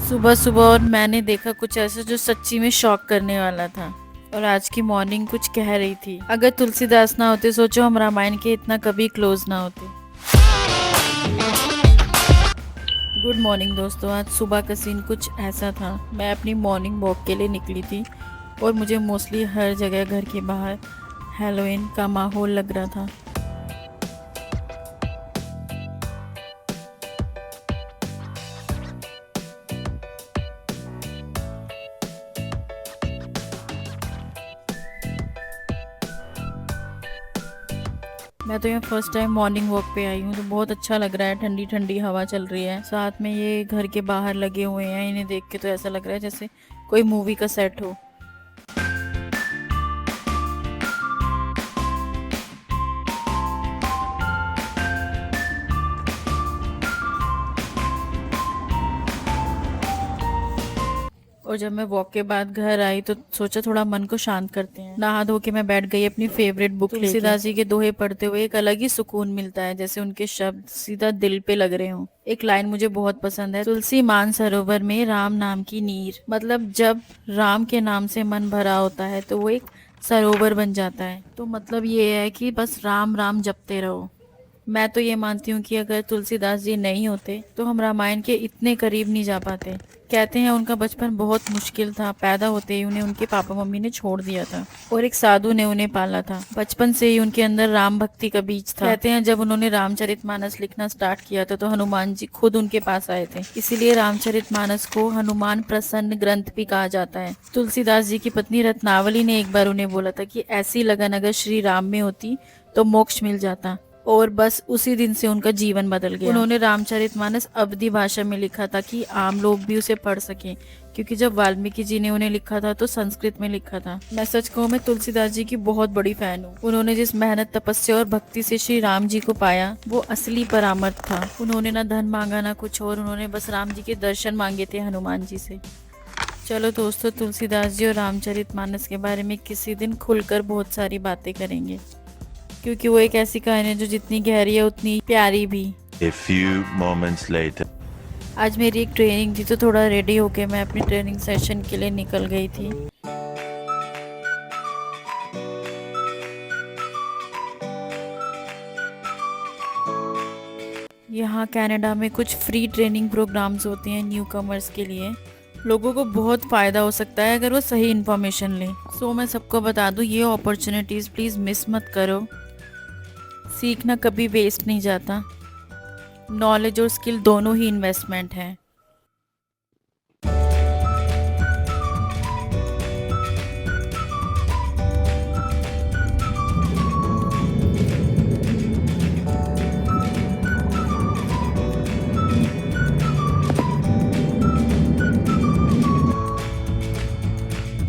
सुबह सुबह और मैंने देखा कुछ ऐसा जो सच्ची में शॉक करने वाला था। और आज की मॉर्निंग कुछ कह रही थी, अगर तुलसीदास ना होते, सोचो हम रामायण के इतना कभी क्लोज ना होते। गुड मॉर्निंग दोस्तों। आज सुबह का सीन कुछ ऐसा था। मैं अपनी मॉर्निंग वॉक के लिए निकली थी और मुझे मोस्टली हर जगह घर के बाहर हैलोवीन का माहौल लग रहा था। मैं तो यहाँ फर्स्ट टाइम मॉर्निंग वॉक पे आई हूँ, तो बहुत अच्छा लग रहा है। ठंडी ठंडी हवा चल रही है, साथ में ये घर के बाहर लगे हुए हैं। इन्हें देख के तो ऐसा लग रहा है जैसे कोई मूवी का सेट हो। और जब मैं वॉक के बाद घर आई तो सोचा थोड़ा मन को शांत करते हैं। नहा धो के मैं बैठ गई अपनी फेवरेट बुक लेके। तुलसीदास जी के दोहे पढ़ते हुए एक अलग ही सुकून मिलता है, जैसे उनके शब्द सीधा दिल पे लग रहे हों। एक लाइन मुझे बहुत पसंद है, तुलसी मान सरोवर में राम नाम की नीर। मतलब जब राम के नाम से मन भरा होता है तो वो एक सरोवर बन जाता है। तो मतलब ये है कि बस राम राम जपते रहो। मैं तो ये मानती हूँ कि अगर तुलसीदास जी नहीं होते तो हम रामायण के इतने करीब नहीं जा पाते। कहते हैं उनका बचपन बहुत मुश्किल था। पैदा होते ही उन्हें उनके पापा मम्मी ने छोड़ दिया था और एक साधु ने उन्हें पाला था। बचपन से ही उनके अंदर राम भक्ति का बीज था। कहते हैं जब उन्होंने रामचरितमानस लिखना स्टार्ट किया था तो हनुमान जी खुद उनके पास आए थे। इसीलिए रामचरितमानस को हनुमान प्रसन्न ग्रंथ भी कहा जाता है। तुलसीदास जी की पत्नी रत्नावली ने एक बार उन्हें बोला था कि ऐसी लगन अगर श्री राम में होती तो मोक्ष मिल जाता। और बस उसी दिन से उनका जीवन बदल गया। उन्होंने रामचरितमानस अवधी भाषा में लिखा था कि आम लोग भी उसे पढ़ सकें, क्योंकि जब वाल्मीकि जी ने उन्हें लिखा था तो संस्कृत में लिखा था। मैं सच कहूँ, मैं तुलसीदास जी की बहुत बड़ी फैन हूँ। उन्होंने जिस मेहनत, तपस्या और भक्ति से श्री राम जी को पाया वो असली परामर्श था। उन्होंने ना धन मांगा ना कुछ और, उन्होंने बस राम जी के दर्शन मांगे थे हनुमान जी से। चलो दोस्तों, तुलसीदास जी और रामचरितमानस के बारे में किसी दिन खुलकर बहुत सारी बातें करेंगे, क्योंकि वो एक ऐसी कहानी है जो जितनी गहरी है उतनी प्यारी भी। A few moments later. आज मेरी एक ट्रेनिंग थी तो थोड़ा रेडी होके मैं अपनी ट्रेनिंग सेशन के लिए निकल गई थी। यहाँ कनाडा में कुछ फ्री ट्रेनिंग प्रोग्राम्स होते हैं न्यू कमर्स के लिए। लोगों को बहुत फ़ायदा हो सकता है अगर वो सही इन्फॉर्मेशन लें। सो मैं सबको बता दूँ, ये अपॉर्चुनिटीज़ प्लीज़ मिस मत करो। सीखना कभी वेस्ट नहीं जाता। नॉलेज और स्किल दोनों ही इन्वेस्टमेंट है।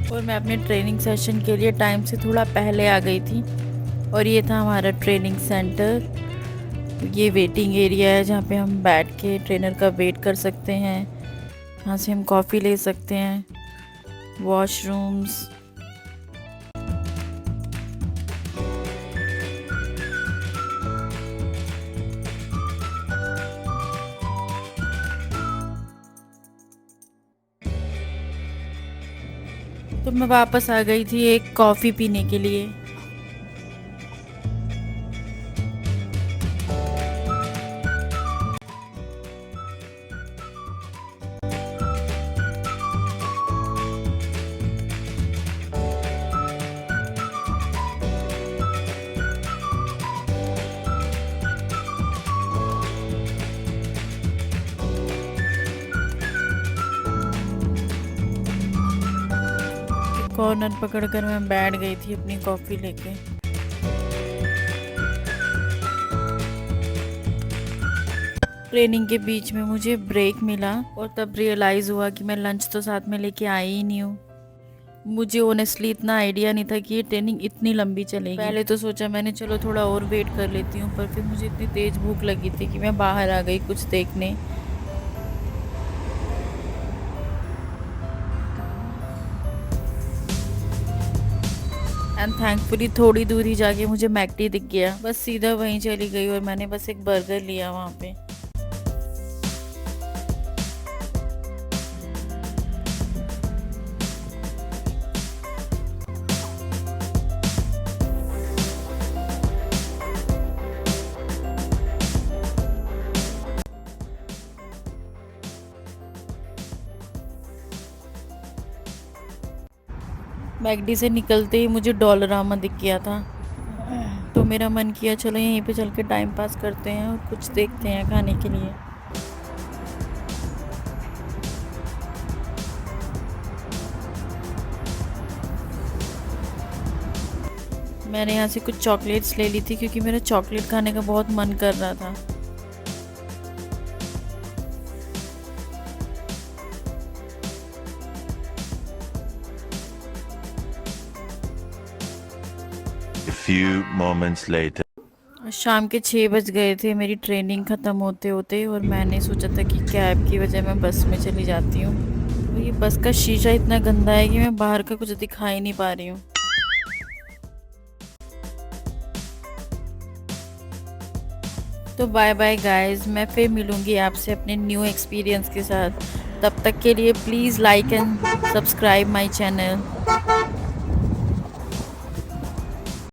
और मैं अपने ट्रेनिंग सेशन के लिए टाइम से थोड़ा पहले आ गई थी। और ये था हमारा ट्रेनिंग सेंटर। ये वेटिंग एरिया है जहाँ पे हम बैठ के ट्रेनर का वेट कर सकते हैं। यहाँ से हम कॉफ़ी ले सकते हैं। वॉशरूम्स, तो मैं वापस आ गई थी एक कॉफ़ी पीने के लिए। कॉर्नर पकड़कर मैं बैठ गई थी अपनी कॉफ़ी लेके। ट्रेनिंग के बीच में मुझे ब्रेक मिला और तब रियलाइज़ हुआ कि मैं लंच तो साथ में लेके आई ही नहीं हूँ। मुझे ऑनेस्टली इतना आइडिया नहीं था कि ये ट्रेनिंग इतनी लंबी चलेगी। पहले तो सोचा मैंने चलो थोड़ा और वेट कर लेती हूँ, पर फिर मुझे इतनी तेज़ भूख लगी थी कि मैं बाहर आ गई कुछ देखने। एंड थैंकफुली थोड़ी दूर ही जाके मुझे मैकडी दिख गया। बस सीधा वहीं चली गई और मैंने बस एक बर्गर लिया वहाँ पे। मैकडी से निकलते ही मुझे डॉलरामा दिख गया था, तो मेरा मन किया चलो यहीं पे चल के टाइम पास करते हैं और कुछ देखते हैं खाने के लिए। मैंने यहाँ से कुछ चॉकलेट्स ले ली थी क्योंकि मेरा चॉकलेट खाने का बहुत मन कर रहा था। A few moments later. शाम के 6 बज गए थे मेरी ट्रेनिंग ख़त्म होते होते, और मैंने सोचा था कि कैब की वजह मैं बस में चली जाती हूँ। तो ये बस का शीशा इतना गंदा है कि मैं बाहर का कुछ दिखाई नहीं पा रही हूँ। तो बाय बाय गाइस, मैं फिर मिलूँगी आपसे अपने न्यू एक्सपीरियंस के साथ। तब तक के लिए please like and subscribe my channel.